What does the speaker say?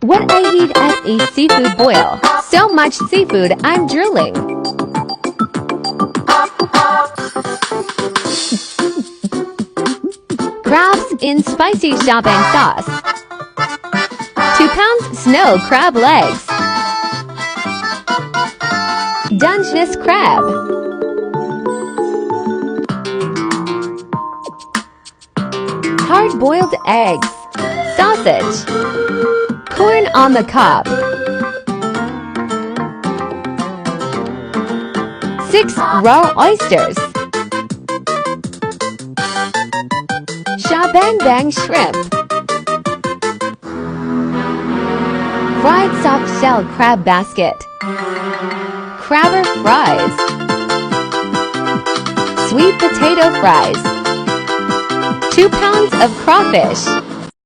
What I eat as a seafood boil. So much seafood, I'm drooling. Crabs in spicy shopping sauce. 2 pounds snow crab legs. Dungeness crab. Hard-boiled eggs. Sausage. Corn on the cob. 6 raw oysters. Shabang bang shrimp. Fried soft shell crab basket. Crabber fries. Sweet potato fries. 2 pounds of crawfish.